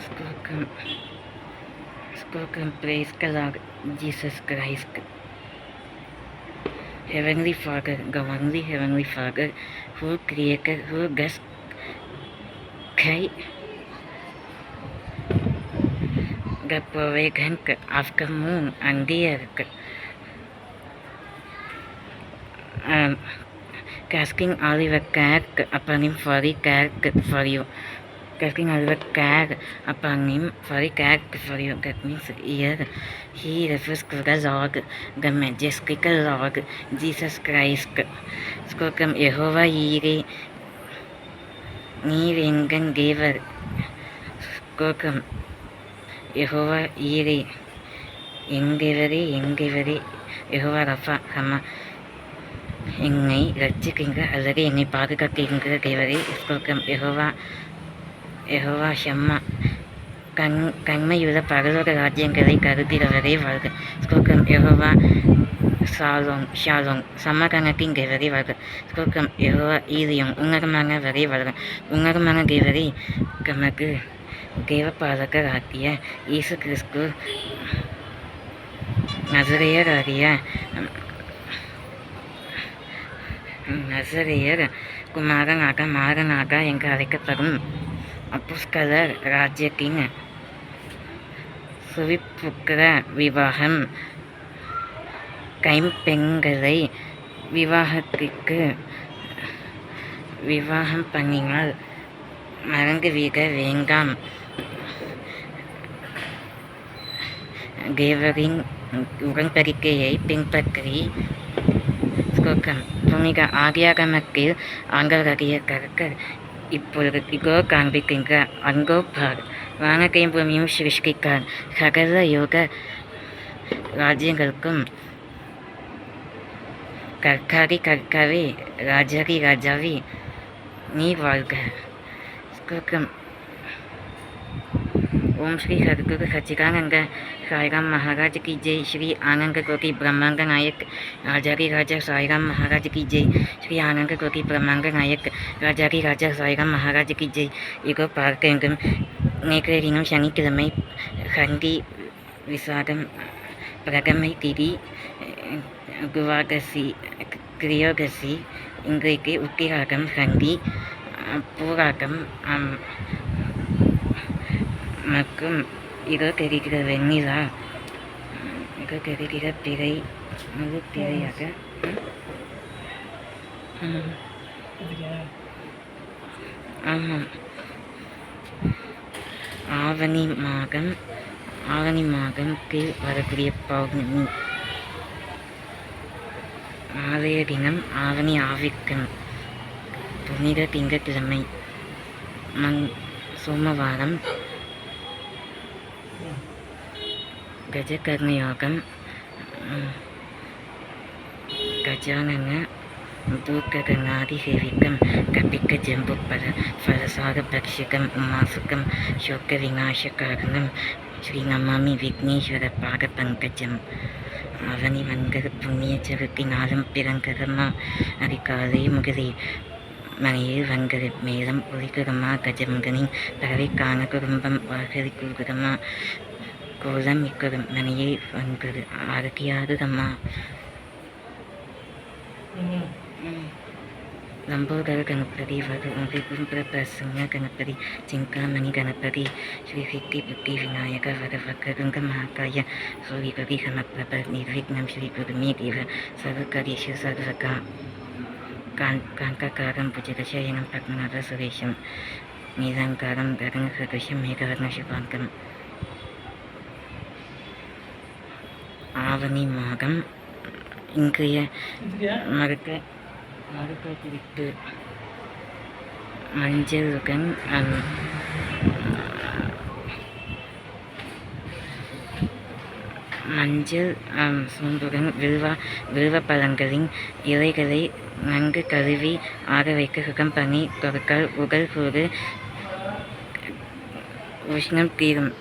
Spoken, spoken praise the Lord Jesus Christ. Heavenly Father, Heavenly Heavenly Father, who created, who does create the provision after moon and the earth, casting all your care upon him for the care for you. Casting all your care upon him for the care for you. That means here he refers to the Lord, the majestic Lord, Jesus Christ. Spoken Jehovah Yiri, நீர் எங்கள் தேவர். ஸ்தோத்திரம் யெகோவா ஈரே, எங்கேவரே Jehovah Rafah ஹமா, என்னை ரட்சிக்கின்ற அல்லது என்னை பாதுகாக்கின்ற தேவரே. ஸ்தோத்திரம் யெகோவா ஷம்மா, கண்மையுள்ள பரலோக ராஜ்யங்களை கருதிறவரே வாழ்க. ஸ்தோத்திரம் யெகோவா ஷாலோம், சமாதானத்தின் தேவரே வாழ்க. ஸ்தோத்திரம் யெகோவா ஈரியம், உன்னதமானவரே வாழ்க. உன்னதமான தேவரே, தமக்கு தேவபாலகராகிய இயேசு கிறிஸ்து நசரேயர் குமாரனாக என்று அழைக்கப்படும் அப்போஸ்தலர் ராஜ்யத்தின் சுவிப்புக்கிற விவாகம் கைம்பெண்களை விவாகம் பண்ணினால் மறந்துவிட வேண்டாம். தேவரின் உடன்படிக்கையை பின்பற்றி புனித ஆதியாகமத்தில் ஆண்டவராகிய கர்த்தர் இப்பொழுது இதோ காண்பிக்கின்ற அங்கோ பார், வானத்தையும் பூமியும் சிருஷ்டித்தார். சகல யோக ராஜ்யங்களுக்கும் கர்த்தாவே, ராஜாவே நீ வாழ்க. ஸ்தோத்திரம். ओम श्री सद्गुरु सच्चिदानंद साईराम महाराज की जय. श्री आनंद कोटि ब्रह्मांड नायक राजारी राजा साईराम महाराज की जय. श्री आनंद कोटि ब्रह्मांड नायक राजारी राजा साईराम महाराज की जय. इगो பார்க்கெங்கும் நேற்றைய தினம் சனிக்கிழமை சண்டி விசாகம் பிரதமை திதி குவாகசி கிரியோகசி. இன்றைக்கு உத்திராகம் சண்டி பூராகம் மற்றும் இதோ தெரிகிற வெண்ணிலா, இதோ தெரிகிற பிறை முழு பிறையாக ஆமாம் ஆவணி மாதம் வரக்கூடிய பௌர்ணமி நாளைய தினம் ஆவணி ஆவிக்கம் புனித திங்கட்கிழமை சோமவாரம் கஜகர்ணயோகம் கஜானன பூத்தகநாதி சேவிக்கம் கபிக்க ஜம்பு ஃபலசாக பக்ஷிகம் உமாசுகம் சோக விநாச காரணம் ஸ்ரீ நமாமி விக்னேஸ்வர பாத பங்கஜம். அவனி மன்கர புண்ணிய சருத்தி நாளும் பிறங்கரமா அதிகாலை முகதி மனையில் வங்கரு மேலும் ஒலிகரமா கஜமுகனின் பறவை காண குடும்பம் வாகரி குருகரமா கோலம் மிக்கரும் மனையை வங்கரு ஆரோக்கியாருகம்மா. லம்போதர கணபதி பிரசன்ன கணபதி சிங்காமணி கணபதி ஸ்ரீ சித்தி புத்தி விநாயக வரவக்கருங்க மகாகாய சூரிகரி கணப்பிரப நிர்விக்னம் ஸ்ரீ குருமே தேவ சர்வகரீஷ சர்வகா காந்தகாரம் புஜகசயனம் பத்மநாத சுரேஷம் நீலாங்காரம் கரங்க சதோஷம் மேகவர்ண சுபாங்கம். ஆவணி மாதம் இன்றைய மறுக்க குறித்து மஞ்சளுடன் சூண்டுடன் வில்வ பழங்களின் இலைகளை நன்கு கழுவி ஆக வைக்க சுகம் பண்ணி கொடுத்தால் உடல் கூறு உஷ்ணம் தீரும்.